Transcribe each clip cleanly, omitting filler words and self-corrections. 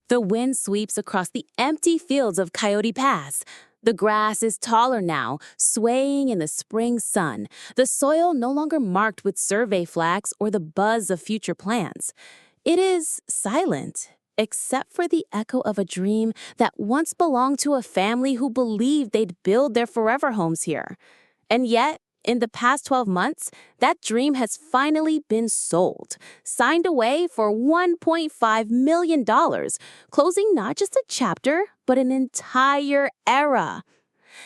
The wind sweeps across the empty fields of Coyote Pass. The grass is taller now, swaying in the spring sun, the soil no longer marked with survey flags or the buzz of future plans. It is silent, except for the echo of a dream that once belonged to a family who believed they'd build their forever homes here. And yet, in the past 12 months, that dream has finally been sold, signed away for $1.5 million, closing not just a chapter, but an entire era.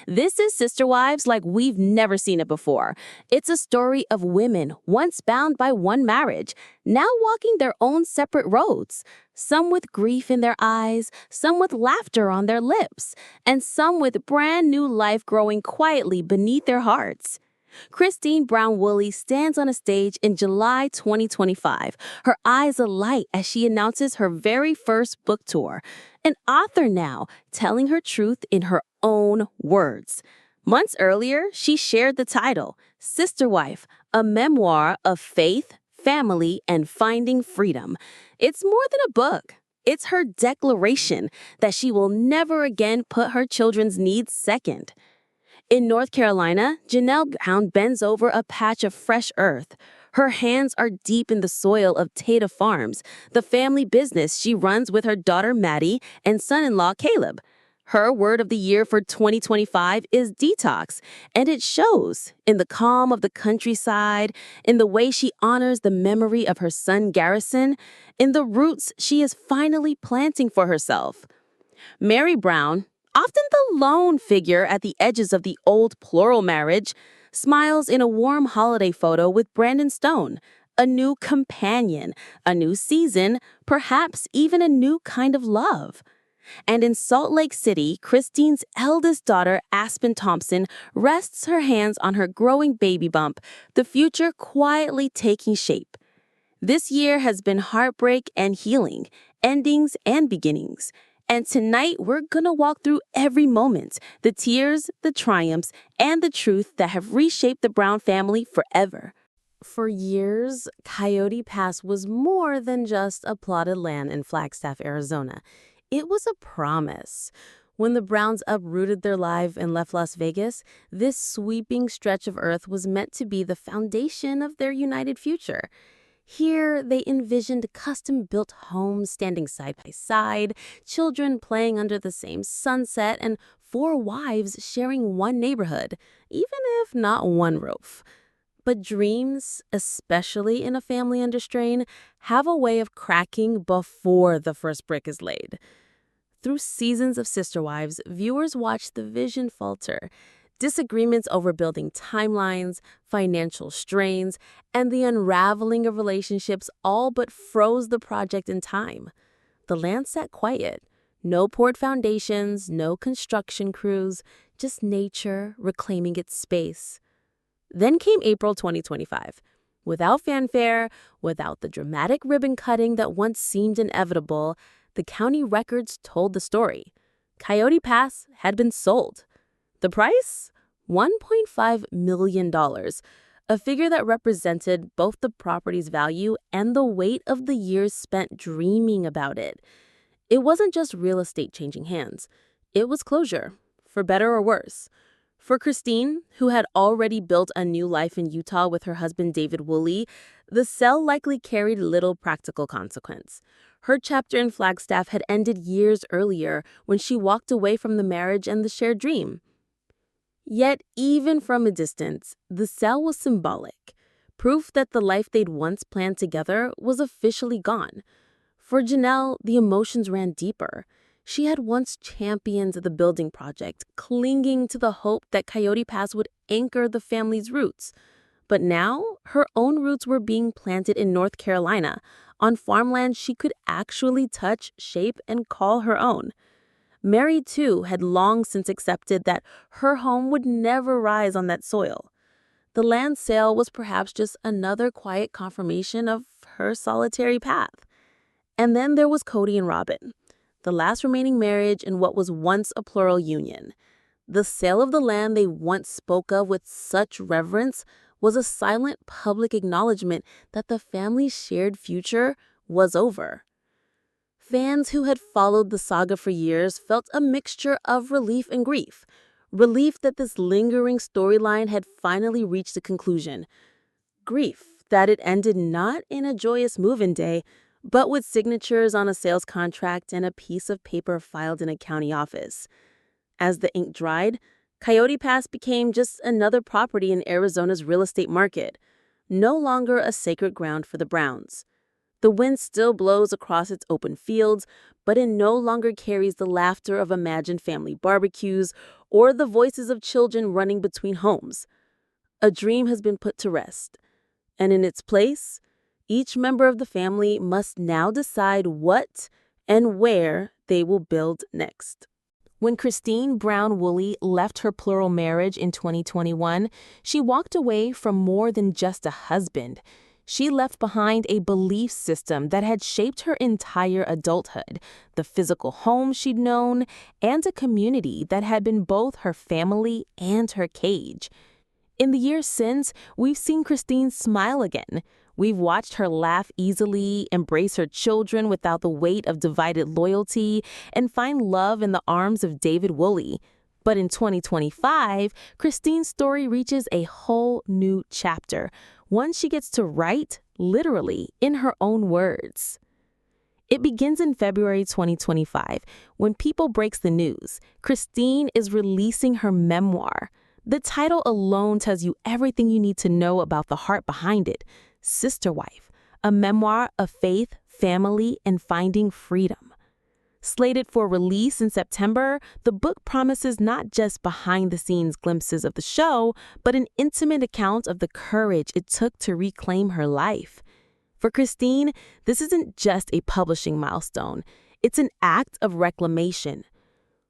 This is Sister Wives like we've never seen it before. It's a story of women once bound by one marriage, now walking their own separate roads. Some with grief in their eyes, some with laughter on their lips, and some with brand new life growing quietly beneath their hearts. Christine Brown Woolley stands on a stage in July 2025, her eyes alight as she announces her very first book tour. An author now, telling her truth in her own words. Months earlier, she shared the title, Sister Wife, a memoir of faith, family, and finding freedom. It's more than a book. It's her declaration that she will never again put her children's needs second. In North Carolina, Janelle bends over a patch of fresh earth. Her hands are deep in the soil of Taeda Farms, the family business she runs with her daughter Maddie and son-in-law Caleb. Her word of the year for 2025 is Detox, and it shows in the calm of the countryside, in the way she honors the memory of her son Garrison, in the roots she is finally planting for herself. Meri Brown, often the lone figure at the edges of the old plural marriage, smiles in a warm holiday photo with Brandon Stone, a new companion, a new season, perhaps even a new kind of love. And in Salt Lake City, Christine's eldest daughter, Aspyn Thompson, rests her hands on her growing baby bump, the future quietly taking shape. This year has been heartbreak and healing, endings and beginnings. And tonight, we're gonna walk through every moment, the tears, the triumphs, and the truth that have reshaped the Brown family forever. For years, Coyote Pass was more than just a plotted land in Flagstaff, Arizona. It was a promise. When the Browns uprooted their life and left Las Vegas, this sweeping stretch of earth was meant to be the foundation of their united future. Here, they envisioned custom-built homes standing side by side, children playing under the same sunset, and 4 wives sharing one neighborhood, even if not one roof. But dreams, especially in a family under strain, have a way of cracking before the first brick is laid. Through seasons of Sister Wives, viewers watch the vision falter. Disagreements over building timelines, financial strains, and the unraveling of relationships all but froze the project in time. The land sat quiet. No poured foundations, no construction crews, just nature reclaiming its space. Then came April 2025. Without fanfare, without the dramatic ribbon cutting that once seemed inevitable, the county records told the story. Coyote Pass had been sold. The price? $1.5 million, a figure that represented both the property's value and the weight of the years spent dreaming about it. It wasn't just real estate changing hands. It was closure, for better or worse. For Christine, who had already built a new life in Utah with her husband David Woolley, the sale likely carried little practical consequence. Her chapter in Flagstaff had ended years earlier when she walked away from the marriage and the shared dream. Yet, even from a distance, the sale was symbolic, proof that the life they'd once planned together was officially gone. For Janelle, the emotions ran deeper. She had once championed the building project, clinging to the hope that Coyote Pass would anchor the family's roots. But now, her own roots were being planted in North Carolina, on farmland she could actually touch, shape, and call her own. Meri, too, had long since accepted that her home would never rise on that soil. The land sale was perhaps just another quiet confirmation of her solitary path. And then there was Cody and Robin, the last remaining marriage in what was once a plural union. The sale of the land they once spoke of with such reverence was a silent public acknowledgement that the family's shared future was over. Fans who had followed the saga for years felt a mixture of relief and grief. Relief that this lingering storyline had finally reached a conclusion. Grief that it ended not in a joyous move-in day, but with signatures on a sales contract and a piece of paper filed in a county office. As the ink dried, Coyote Pass became just another property in Arizona's real estate market, no longer a sacred ground for the Browns. The wind still blows across its open fields, but it no longer carries the laughter of imagined family barbecues or the voices of children running between homes. A dream has been put to rest, and in its place, each member of the family must now decide what and where they will build next. When Christine Brown Woolley left her plural marriage in 2021, she walked away from more than just a husband. She left behind a belief system that had shaped her entire adulthood, the physical home she'd known, and a community that had been both her family and her cage. In the years since, we've seen Christine smile again. We've watched her laugh easily, embrace her children without the weight of divided loyalty, and find love in the arms of David Woolley. But in 2025, Christine's story reaches a whole new chapter, one she gets to write, literally, in her own words. It begins in February 2025, when People breaks the news. Christine is releasing her memoir. The title alone tells you everything you need to know about the heart behind it. Sister Wife, a memoir of faith, family, and finding freedom. Slated for release in September, the book promises not just behind-the-scenes glimpses of the show, but an intimate account of the courage it took to reclaim her life. For Christine, this isn't just a publishing milestone. It's an act of reclamation.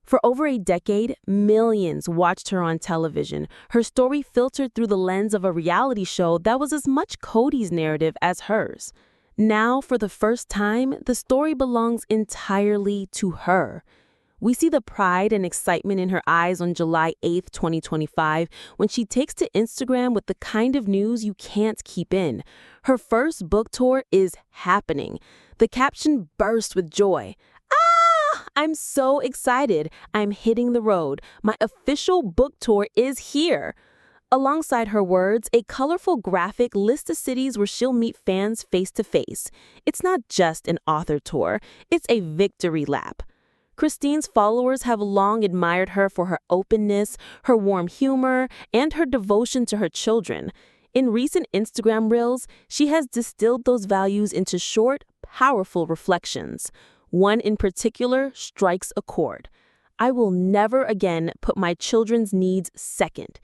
For over a decade, millions watched her on television, her story filtered through the lens of a reality show that was as much Cody's narrative as hers. Now, for the first time, the story belongs entirely to her. We see the pride and excitement in her eyes on July 8th, 2025, when she takes to Instagram with the kind of news you can't keep in. Her first book tour is happening. The caption bursts with joy. I'm so excited. I'm hitting the road. My official book tour is here. Alongside her words, a colorful graphic lists the cities where she'll meet fans face to face. It's not just an author tour, it's a victory lap. Christine's followers have long admired her for her openness, her warm humor, and her devotion to her children. In recent Instagram reels, she has distilled those values into short, powerful reflections. One in particular strikes a chord. I will never again put my children's needs second.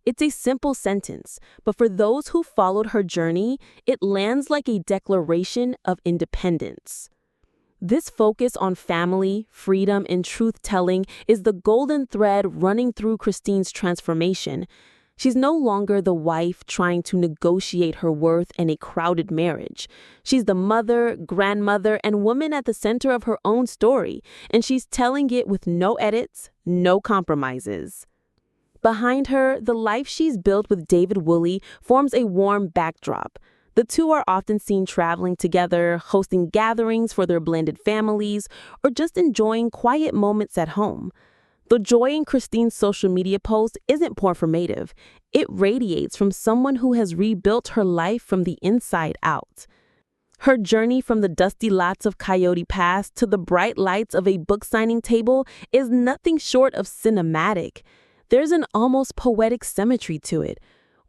It's a simple sentence, but for those who followed her journey, it lands like a declaration of independence. This focus on family, freedom, and truth-telling is the golden thread running through Christine's transformation. She's no longer the wife trying to negotiate her worth in a crowded marriage. She's the mother, grandmother, and woman at the center of her own story, and she's telling it with no edits, no compromises. Behind her, the life she's built with David Woolley forms a warm backdrop. The two are often seen traveling together, hosting gatherings for their blended families, or just enjoying quiet moments at home. The joy in Christine's social media post isn't performative. It radiates from someone who has rebuilt her life from the inside out. Her journey from the dusty lots of Coyote Pass to the bright lights of a book signing table is nothing short of cinematic. There's an almost poetic symmetry to it.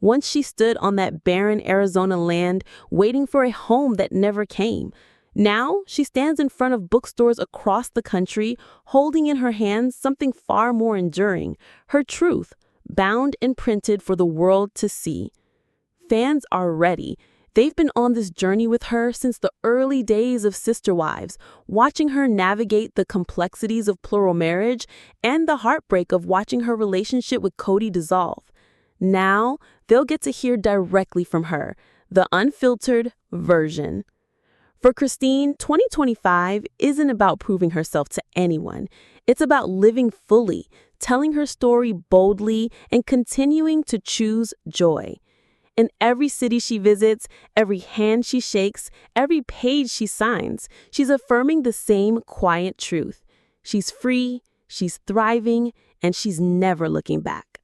Once she stood on that barren Arizona land, waiting for a home that never came. Now, she stands in front of bookstores across the country, holding in her hands something far more enduring, her truth, bound and printed for the world to see. Fans are ready. They've been on this journey with her since the early days of Sister Wives, watching her navigate the complexities of plural marriage and the heartbreak of watching her relationship with Cody dissolve. Now, they'll get to hear directly from her, the unfiltered version. For Christine, 2025 isn't about proving herself to anyone. It's about living fully, telling her story boldly, and continuing to choose joy. In every city she visits, every hand she shakes, every page she signs, she's affirming the same quiet truth. She's free, she's thriving, and she's never looking back.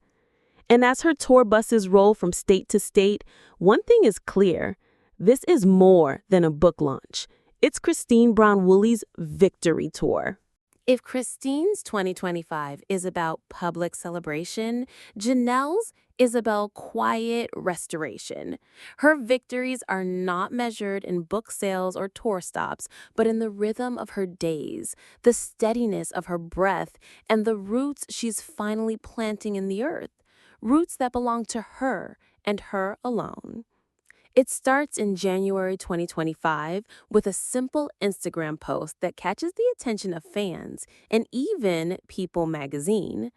And as her tour buses roll from state to state, one thing is clear. This is more than a book launch. It's Christine Brown Woolley's victory tour. If Christine's 2025 is about public celebration, Janelle's is about quiet restoration. Her victories are not measured in book sales or tour stops, but in the rhythm of her days, the steadiness of her breath, and the roots she's finally planting in the earth. Roots that belong to her and her alone. It starts in January 2025 with a simple Instagram post that catches the attention of fans and even People magazine.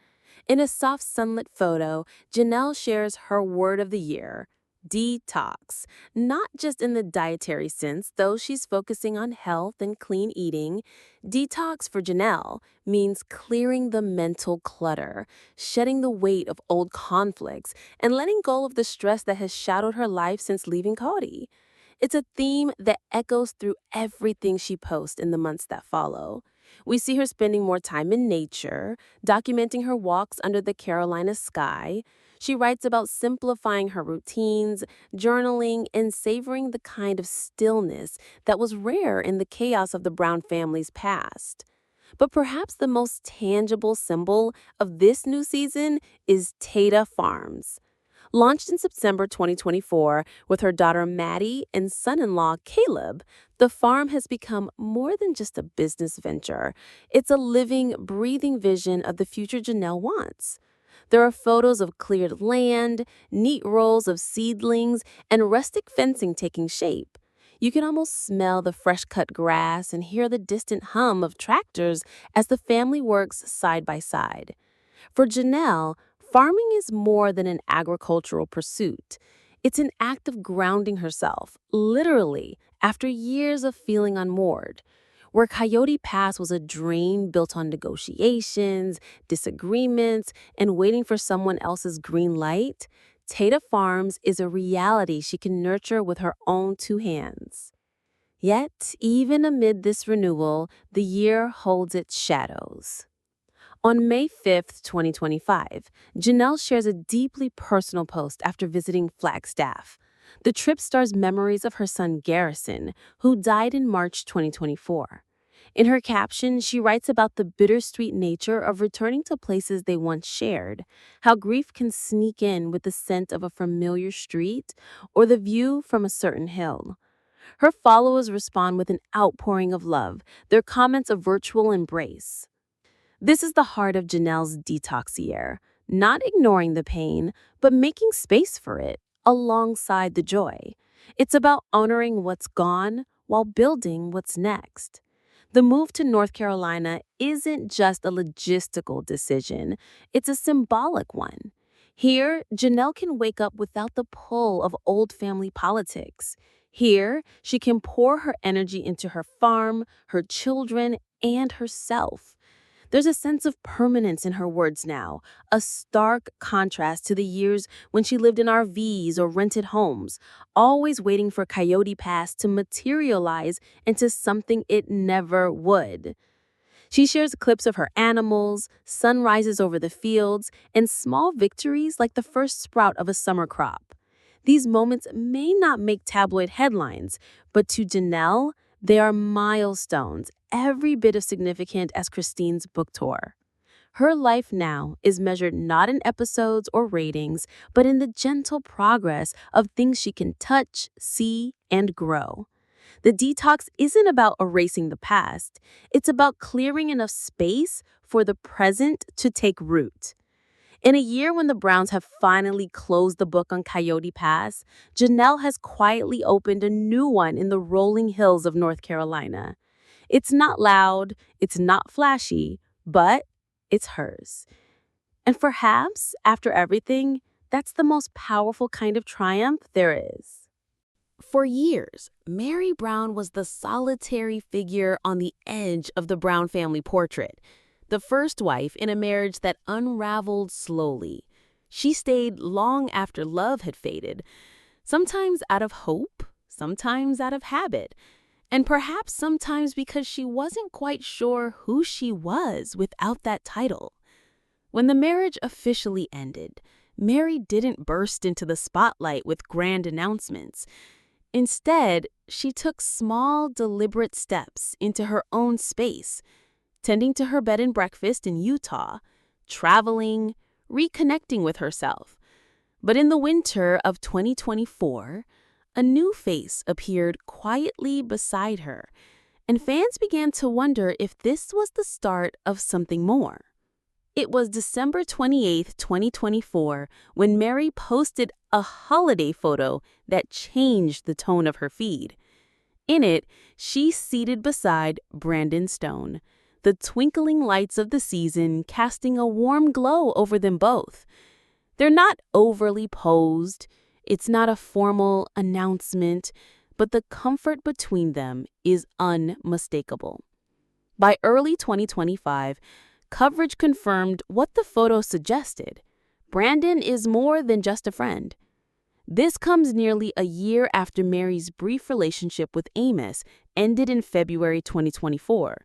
In a soft sunlit photo, Janelle shares her word of the year, detox. Not just in the dietary sense, though she's focusing on health and clean eating. Detox for Janelle means clearing the mental clutter, shedding the weight of old conflicts, and letting go of the stress that has shadowed her life since leaving Coyote. It's a theme that echoes through everything she posts in the months that follow. We see her spending more time in nature, documenting her walks under the Carolina sky. She writes about simplifying her routines, journaling, and savoring the kind of stillness that was rare in the chaos of the Brown family's past. But perhaps the most tangible symbol of this new season is Taeda Farms. Launched in September 2024 with her daughter Maddie and son-in-law Caleb, the farm has become more than just a business venture. It's a living, breathing vision of the future Janelle wants. There are photos of cleared land, neat rows of seedlings, and rustic fencing taking shape. You can almost smell the fresh-cut grass and hear the distant hum of tractors as the family works side by side. For Janelle, farming is more than an agricultural pursuit. It's an act of grounding herself, literally, after years of feeling unmoored. Where Coyote Pass was a dream built on negotiations, disagreements, and waiting for someone else's green light, Taeda Farms is a reality she can nurture with her own two hands. Yet, even amid this renewal, the year holds its shadows. On May 5th, 2025, Janelle shares a deeply personal post after visiting Flagstaff. The trip stars memories of her son Garrison, who died in March 2024. In her caption, she writes about the bittersweet nature of returning to places they once shared, how grief can sneak in with the scent of a familiar street or the view from a certain hill. Her followers respond with an outpouring of love, their comments a virtual embrace. This is the heart of Janelle's detox year, not ignoring the pain, but making space for it, alongside the joy. It's about honoring what's gone while building what's next. The move to North Carolina isn't just a logistical decision, it's a symbolic one. Here, Janelle can wake up without the pull of old family politics. Here, she can pour her energy into her farm, her children, and herself. There's a sense of permanence in her words now, a stark contrast to the years when she lived in RVs or rented homes, always waiting for Coyote Pass to materialize into something it never would. She shares clips of her animals, sunrises over the fields, and small victories like the first sprout of a summer crop. These moments may not make tabloid headlines, but to Janelle, they are milestones, every bit as significant as Christine's book tour. Her life now is measured not in episodes or ratings, but in the gentle progress of things she can touch, see, and grow. The detox isn't about erasing the past. It's about clearing enough space for the present to take root. In a year when the Browns have finally closed the book on Coyote Pass, Janelle has quietly opened a new one in the rolling hills of North Carolina. It's not loud, it's not flashy, but it's hers. And perhaps, after everything, that's the most powerful kind of triumph there is. For years, Meri Brown was the solitary figure on the edge of the Brown family portrait. The first wife in a marriage that unraveled slowly. She stayed long after love had faded, Sometimes out of hope, sometimes out of habit, and perhaps sometimes because she wasn't quite sure who she was without that title. When the marriage officially ended, Meri didn't burst into the spotlight with grand announcements. Instead, she took small, deliberate steps into her own space, tending to her bed and breakfast in Utah, traveling, reconnecting with herself. But in the winter of 2024, a new face appeared quietly beside her, and fans began to wonder if this was the start of something more. It was December 28, 2024, when Meri posted a holiday photo that changed the tone of her feed. In it, she's seated beside Brandon Stone, the twinkling lights of the season casting a warm glow over them both. They're not overly posed. It's not a formal announcement, but the comfort between them is unmistakable. By early 2025, coverage confirmed what the photo suggested. Brandon is more than just a friend. This comes nearly a year after Meri's brief relationship with Amos ended in February 2024,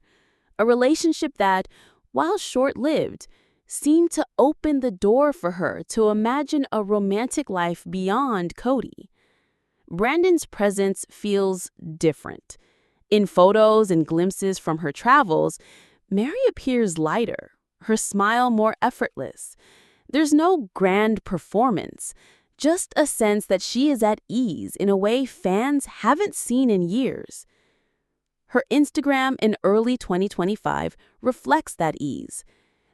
a relationship that, while short-lived, seemed to open the door for her to imagine a romantic life beyond Cody. Brandon's presence feels different. In photos and glimpses from her travels, Meri appears lighter, her smile more effortless. There's no grand performance, just a sense that she is at ease in a way fans haven't seen in years. Her Instagram in early 2025 reflects that ease.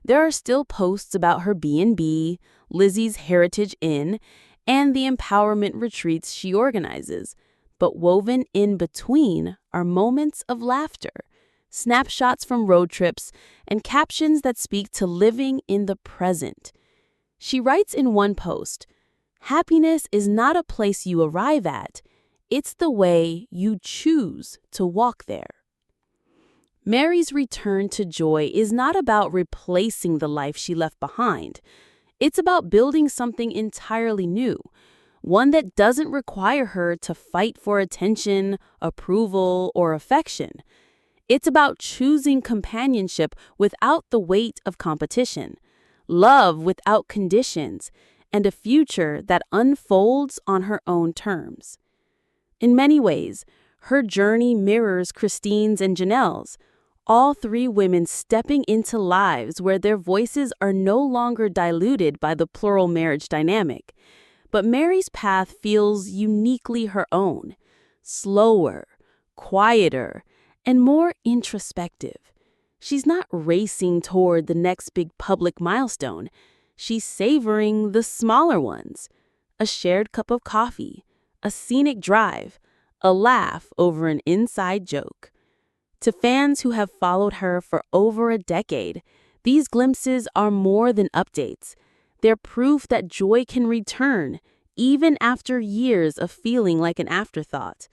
There are still posts about her B&B, Lizzie's Heritage Inn, and the empowerment retreats she organizes, but woven in between are moments of laughter, snapshots from road trips, and captions that speak to living in the present. She writes in one post, "Happiness is not a place you arrive at, it's the way you choose to walk there." Meri's return to joy is not about replacing the life she left behind. It's about building something entirely new, one that doesn't require her to fight for attention, approval, or affection. It's about choosing companionship without the weight of competition, love without conditions, and a future that unfolds on her own terms. In many ways, her journey mirrors Christine's and Janelle's, all three women stepping into lives where their voices are no longer diluted by the plural marriage dynamic. But Meri's path feels uniquely her own, slower, quieter, and more introspective. She's not racing toward the next big public milestone. She's savoring the smaller ones. A shared cup of coffee, a scenic drive, a laugh over an inside joke. To fans who have followed her for over a decade, these glimpses are more than updates. They're proof that joy can return, even after years of feeling like an afterthought.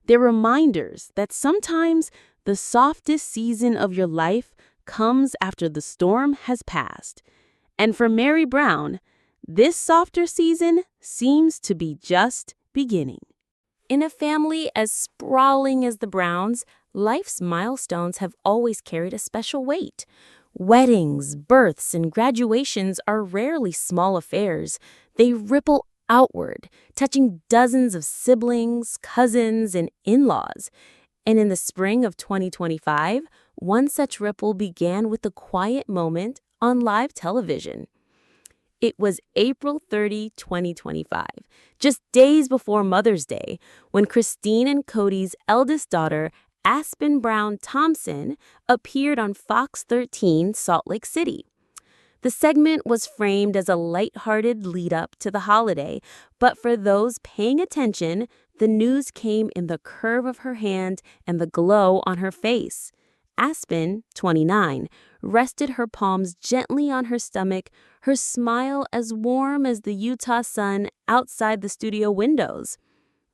They're reminders that sometimes the softest season of your life comes after the storm has passed. And for Meri Brown, this softer season seems to be just beginning. In a family as sprawling as the Browns, life's milestones have always carried a special weight. Weddings, births, and graduations are rarely small affairs. They ripple outward, touching dozens of siblings, cousins, and in-laws. And in the spring of 2025, one such ripple began with a quiet moment on live television. It was April 30, 2025, just days before Mother's Day, when Christine and Cody's eldest daughter, Aspyn Brown Thompson, appeared on Fox 13 Salt Lake City. The segment was framed as a lighthearted lead-up to the holiday, but for those paying attention, the news came in the curve of her hand and the glow on her face. Aspen, 29, rested her palms gently on her stomach, her smile as warm as the Utah sun outside the studio windows.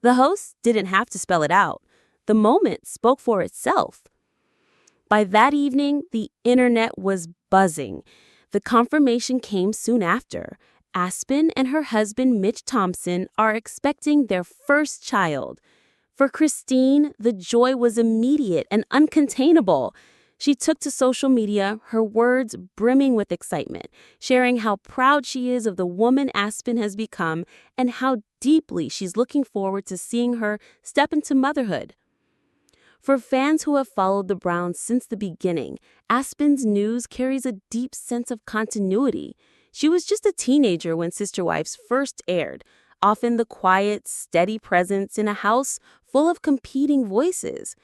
The host didn't have to spell it out. The moment spoke for itself. By that evening, the internet was buzzing. The confirmation came soon after. Aspen and her husband Mitch Thompson are expecting their first child. For Christine, the joy was immediate and uncontainable. She took to social media, her words brimming with excitement, sharing how proud she is of the woman Aspen has become and how deeply she's looking forward to seeing her step into motherhood. For fans who have followed the Browns since the beginning, Aspen's news carries a deep sense of continuity. She was just a teenager when Sister Wives first aired, often the quiet, steady presence in a house full of competing voices.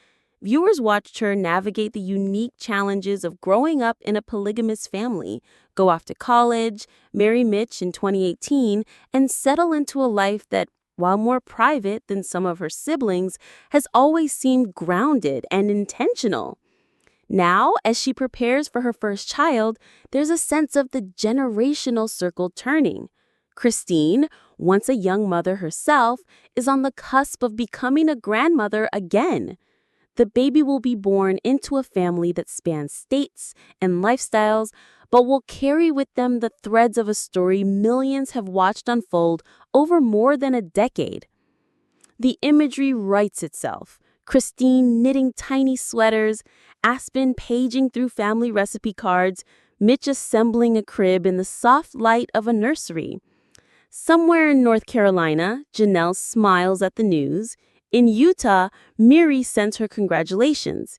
Viewers watched her navigate the unique challenges of growing up in a polygamous family, go off to college, marry Mitch in 2018, and settle into a life that, while more private than some of her siblings, has always seemed grounded and intentional. Now, as she prepares for her first child, there's a sense of the generational circle turning. Christine, once a young mother herself, is on the cusp of becoming a grandmother again. The baby will be born into a family that spans states and lifestyles, but will carry with them the threads of a story millions have watched unfold over more than a decade. The imagery writes itself. Christine knitting tiny sweaters, Aspen paging through family recipe cards, Mitch assembling a crib in the soft light of a nursery. Somewhere in North Carolina, Janelle smiles at the news. In Utah, Meri sends her congratulations.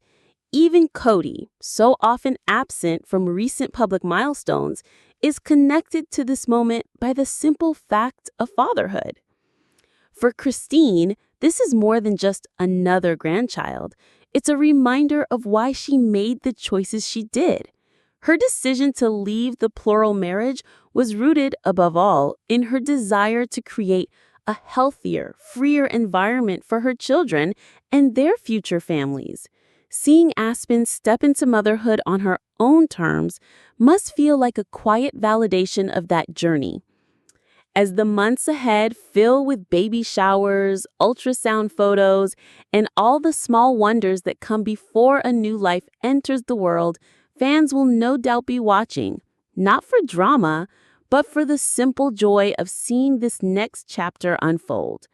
Even Cody, so often absent from recent public milestones, is connected to this moment by the simple fact of fatherhood. For Christine, this is more than just another grandchild. It's a reminder of why she made the choices she did. Her decision to leave the plural marriage was rooted, above all, in her desire to create a healthier, freer environment for her children and their future families. Seeing Aspen step into motherhood on her own terms must feel like a quiet validation of that journey. As the months ahead fill with baby showers, ultrasound photos, and all the small wonders that come before a new life enters the world, fans will no doubt be watching, not for drama, but for the simple joy of seeing this next chapter unfold.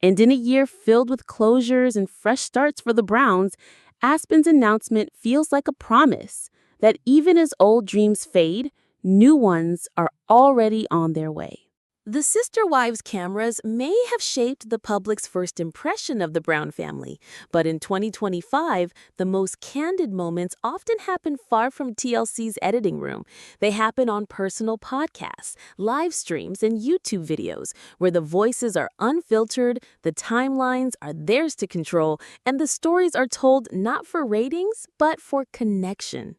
And in a year filled with closures and fresh starts for the Browns, Aspen's announcement feels like a promise that even as old dreams fade, new ones are already on their way. The Sister Wives cameras may have shaped the public's first impression of the Brown family, but in 2025, the most candid moments often happen far from TLC's editing room. They happen on personal podcasts, live streams, and YouTube videos, where the voices are unfiltered, the timelines are theirs to control, and the stories are told not for ratings, but for connection.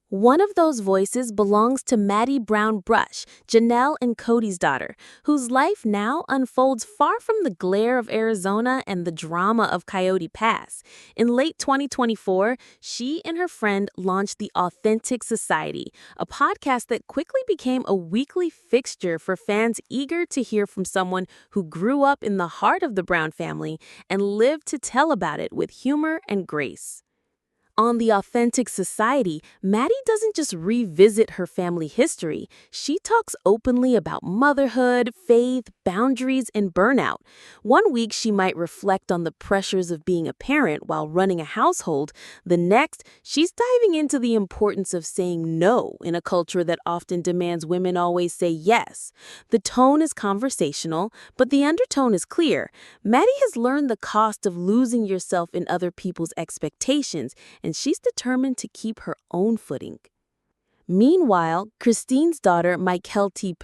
One of those voices belongs to Maddie Brown Brush, Janelle and Cody's daughter, whose life now unfolds far from the glare of Arizona and the drama of Coyote Pass. In late 2024, she and her friend launched the Authentic Society, a podcast that quickly became a weekly fixture for fans eager to hear from someone who grew up in the heart of the Brown family and lived to tell about it with humor and grace. On The Authentic Society, Maddie doesn't just revisit her family history. She talks openly about motherhood, faith, boundaries, and burnout. One week, she might reflect on the pressures of being a parent while running a household. The next, she's diving into the importance of saying no in a culture that often demands women always say yes. The tone is conversational, but the undertone is clear. Maddie has learned the cost of losing yourself in other people's expectations, and she's determined to keep her own footing. Meanwhile, Christine's daughter Mykelti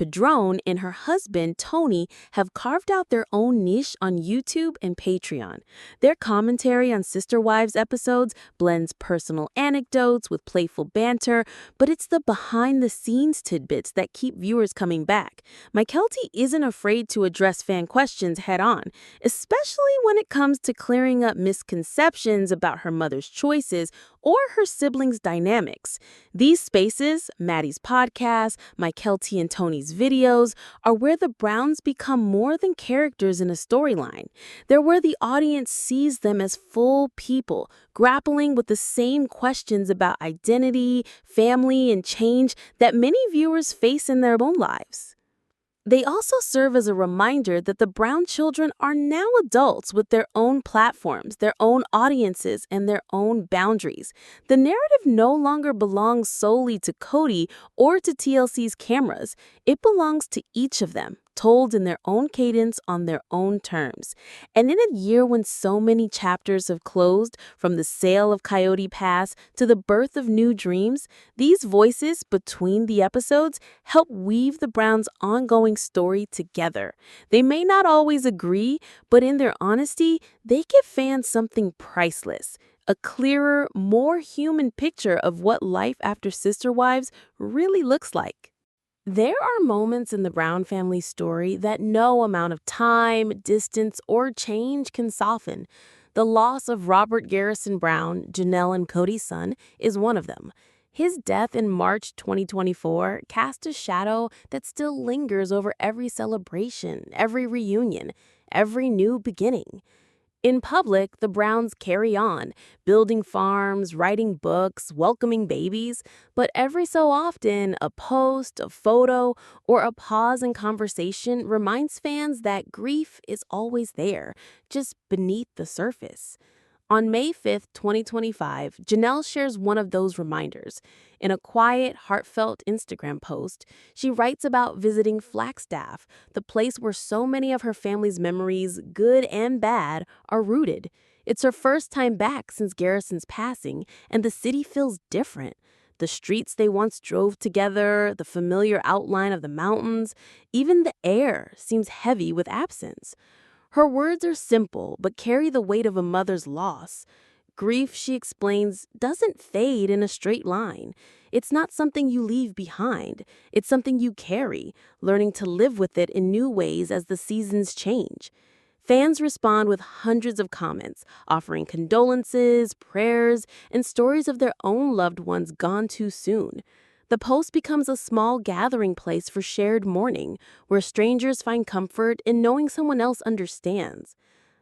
and her husband Tony have carved out their own niche on YouTube and Patreon. Their commentary on Sister Wives episodes blends personal anecdotes with playful banter, but it's the behind-the-scenes tidbits that keep viewers coming back. Mykelti isn't afraid to address fan questions head-on, especially when it comes to clearing up misconceptions about her mother's choices or her siblings' dynamics. These spaces, Maddie's podcast, Mykelti and Tony's videos, are where the Browns become more than characters in a storyline. They're where the audience sees them as full people, grappling with the same questions about identity, family, and change that many viewers face in their own lives. They also serve as a reminder that the Brown children are now adults with their own platforms, their own audiences, and their own boundaries. The narrative no longer belongs solely to Cody or to TLC's cameras. It belongs to each of them, told in their own cadence on their own terms. And in a year when so many chapters have closed, from the sale of Coyote Pass to the birth of new dreams, these voices between the episodes help weave the Browns' ongoing story together. They may not always agree, but in their honesty, they give fans something priceless. A clearer, more human picture of what life after Sister Wives really looks like. There are moments in the Brown family story that no amount of time, distance, or change can soften. The loss of Robert Garrison Brown, Janelle and Cody's son, is one of them. His death in March 2024 cast a shadow that still lingers over every celebration, every reunion, every new beginning. In public, the Browns carry on, building farms, writing books, welcoming babies, but every so often, a post, a photo, or a pause in conversation reminds fans that grief is always there, just beneath the surface. On May 5th, 2025, Janelle shares one of those reminders. In a quiet, heartfelt Instagram post, she writes about visiting Flagstaff, the place where so many of her family's memories, good and bad, are rooted. It's her first time back since Garrison's passing, and the city feels different. The streets they once drove together, the familiar outline of the mountains, even the air seems heavy with absence. Her words are simple, but carry the weight of a mother's loss. Grief, she explains, doesn't fade in a straight line. It's not something you leave behind. It's something you carry, learning to live with it in new ways as the seasons change. Fans respond with hundreds of comments, offering condolences, prayers, and stories of their own loved ones gone too soon. The post becomes a small gathering place for shared mourning, where strangers find comfort in knowing someone else understands.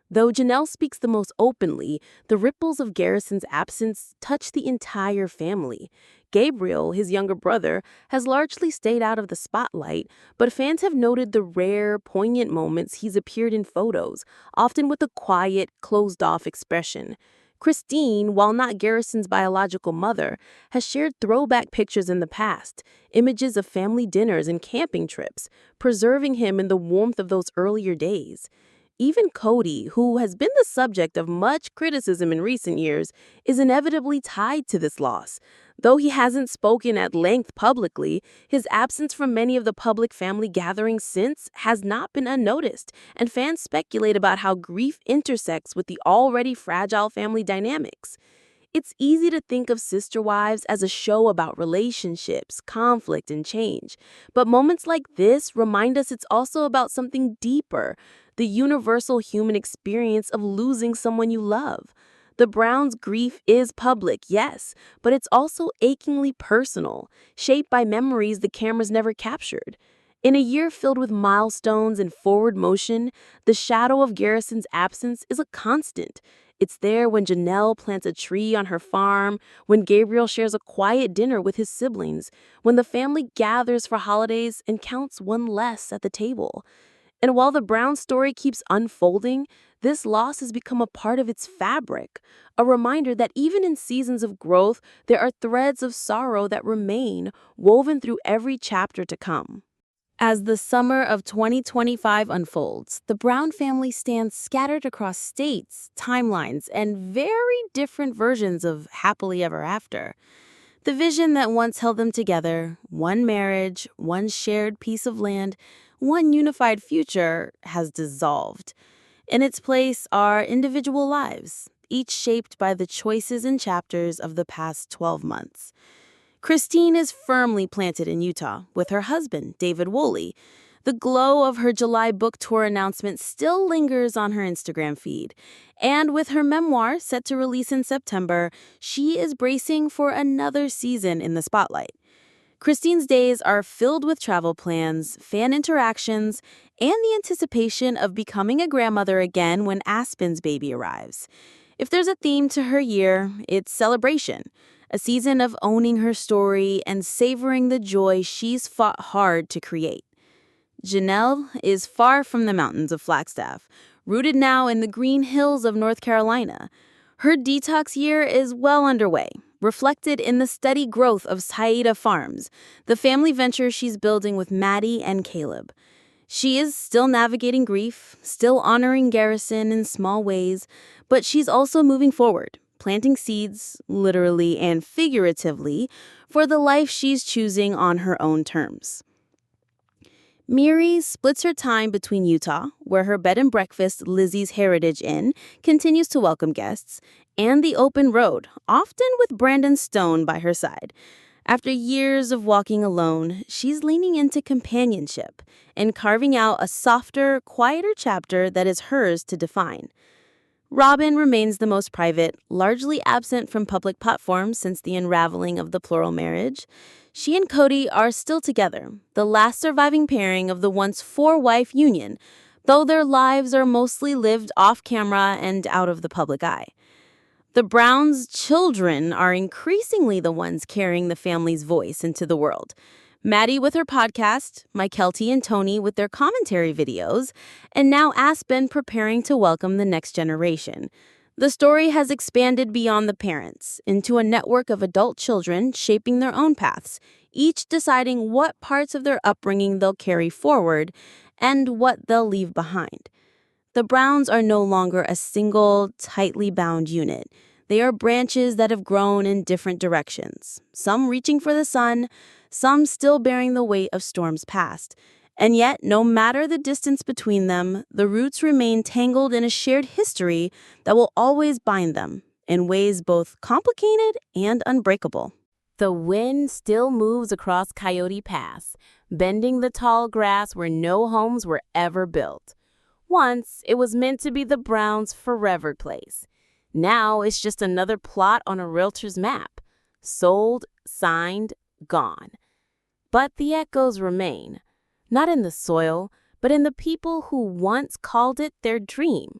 Though Janelle speaks the most openly, the ripples of Garrison's absence touch the entire family. Gabriel, his younger brother, has largely stayed out of the spotlight, but fans have noted the rare, poignant moments he's appeared in photos, often with a quiet, closed-off expression. Christine, while not Garrison's biological mother, has shared throwback pictures in the past, images of family dinners and camping trips, preserving him in the warmth of those earlier days. Even Cody, who has been the subject of much criticism in recent years, is inevitably tied to this loss. Though he hasn't spoken at length publicly, his absence from many of the public family gatherings since has not been unnoticed, and fans speculate about how grief intersects with the already fragile family dynamics. It's easy to think of Sister Wives as a show about relationships, conflict, and change. But moments like this remind us it's also about something deeper, the universal human experience of losing someone you love. The Browns' grief is public, yes, but it's also achingly personal, shaped by memories the cameras never captured. In a year filled with milestones and forward motion, the shadow of Garrison's absence is a constant. It's there when Janelle plants a tree on her farm, when Gabriel shares a quiet dinner with his siblings, when the family gathers for holidays and counts one less at the table. And while the Brown story keeps unfolding, this loss has become a part of its fabric, a reminder that even in seasons of growth, there are threads of sorrow that remain, woven through every chapter to come. As the summer of 2025 unfolds, the Brown family stands scattered across states, timelines, and very different versions of happily ever after. The vision that once held them together, one marriage, one shared piece of land, one unified future, has dissolved. In its place are individual lives, each shaped by the choices and chapters of the past 12 months. Christine is firmly planted in Utah with her husband, David Woolley. The glow of her July book tour announcement still lingers on her Instagram feed. And with her memoir set to release in September, she is bracing for another season in the spotlight. Christine's days are filled with travel plans, fan interactions, and the anticipation of becoming a grandmother again when Aspen's baby arrives. If there's a theme to her year, it's celebration. A season of owning her story and savoring the joy she's fought hard to create. Janelle is far from the mountains of Flagstaff, rooted now in the green hills of North Carolina. Her detox year is well underway, reflected in the steady growth of Taeda Farms, the family venture she's building with Maddie and Caleb. She is still navigating grief, still honoring Garrison in small ways, but she's also moving forward, planting seeds, literally and figuratively, for the life she's choosing on her own terms. Meri splits her time between Utah, where her bed and breakfast, Lizzie's Heritage Inn, continues to welcome guests, and the open road, often with Brandon Stone by her side. After years of walking alone, she's leaning into companionship and carving out a softer, quieter chapter that is hers to define. Robin remains the most private, largely absent from public platforms since the unraveling of the plural marriage. She and Cody are still together, the last surviving pairing of the once four-wife union, though their lives are mostly lived off-camera and out of the public eye. The Browns' children are increasingly the ones carrying the family's voice into the world. Maddie with her podcast, Mykelti and Tony with their commentary videos, and now Aspen preparing to welcome the next generation. The story has expanded beyond the parents, into a network of adult children shaping their own paths, each deciding what parts of their upbringing they'll carry forward and what they'll leave behind. The Browns are no longer a single, tightly bound unit. They are branches that have grown in different directions, some reaching for the sun, some still bearing the weight of storms past. And yet, no matter the distance between them, the roots remain tangled in a shared history that will always bind them, in ways both complicated and unbreakable. The wind still moves across Coyote Pass, bending the tall grass where no homes were ever built. Once, it was meant to be the Browns' forever place. Now, it's just another plot on a realtor's map. Sold, signed, gone. But the echoes remain, not in the soil, but in the people who once called it their dream.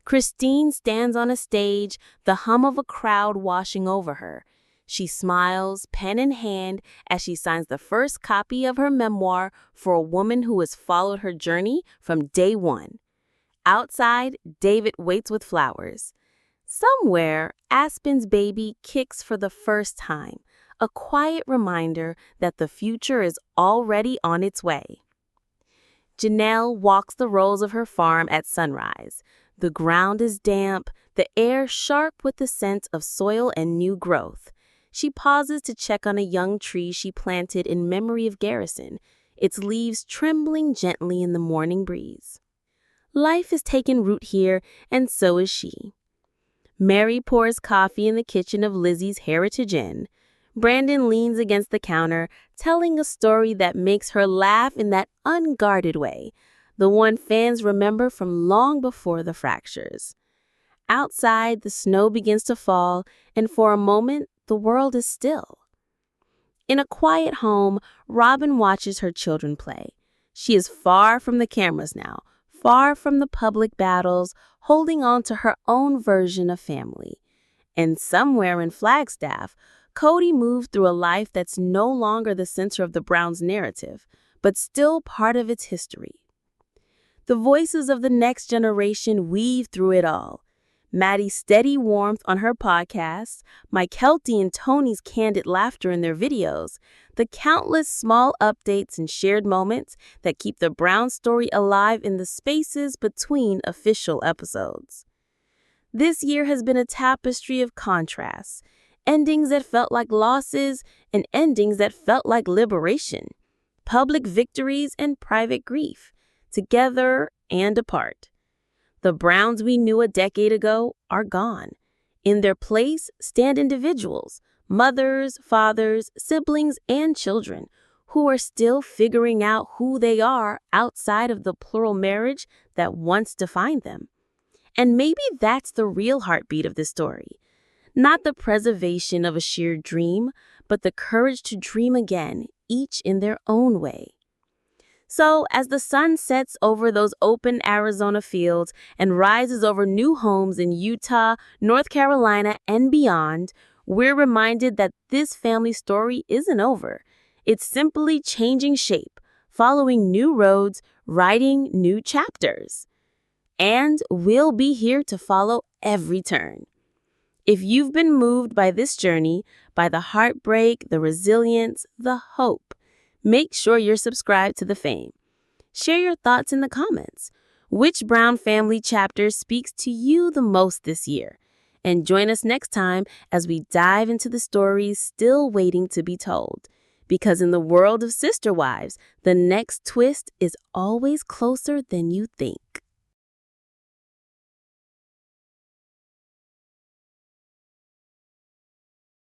Christine stands on a stage, the hum of a crowd washing over her. She smiles, pen in hand, as she signs the first copy of her memoir for a woman who has followed her journey from day one. Outside, David waits with flowers. Somewhere, Aspen's baby kicks for the first time, a quiet reminder that the future is already on its way. Janelle walks the rows of her farm at sunrise. The ground is damp, the air sharp with the scent of soil and new growth. She pauses to check on a young tree she planted in memory of Garrison, its leaves trembling gently in the morning breeze. Life has taken root here, and so is she. Meri pours coffee in the kitchen of Lizzie's Heritage Inn. Brandon leans against the counter, telling a story that makes her laugh in that unguarded way, the one fans remember from long before the fractures. Outside, the snow begins to fall, and for a moment, the world is still. In a quiet home, Robin watches her children play. She is far from the cameras now, far from the public battles, holding on to her own version of family. And somewhere in Flagstaff, Cody moved through a life that's no longer the center of the Browns' narrative, but still part of its history. The voices of the next generation weave through it all. Maddie's steady warmth on her podcast, Mykelti and Tony's candid laughter in their videos, the countless small updates and shared moments that keep the Brown story alive in the spaces between official episodes. This year has been a tapestry of contrasts, endings that felt like losses and endings that felt like liberation, public victories and private grief, together and apart. The Browns we knew a decade ago are gone. In their place stand individuals, mothers, fathers, siblings, and children who are still figuring out who they are outside of the plural marriage that once defined them. And maybe that's the real heartbeat of this story. Not the preservation of a shared dream, but the courage to dream again, each in their own way. So, as the sun sets over those open Arizona fields and rises over new homes in Utah, North Carolina, and beyond, we're reminded that this family story isn't over. It's simply changing shape, following new roads, writing new chapters. And we'll be here to follow every turn. If you've been moved by this journey, by the heartbreak, the resilience, the hope, make sure you're subscribed to The Fame. Share your thoughts in the comments. Which Brown family chapter speaks to you the most this year? And join us next time as we dive into the stories still waiting to be told. Because in the world of sister wives, the next twist is always closer than you think.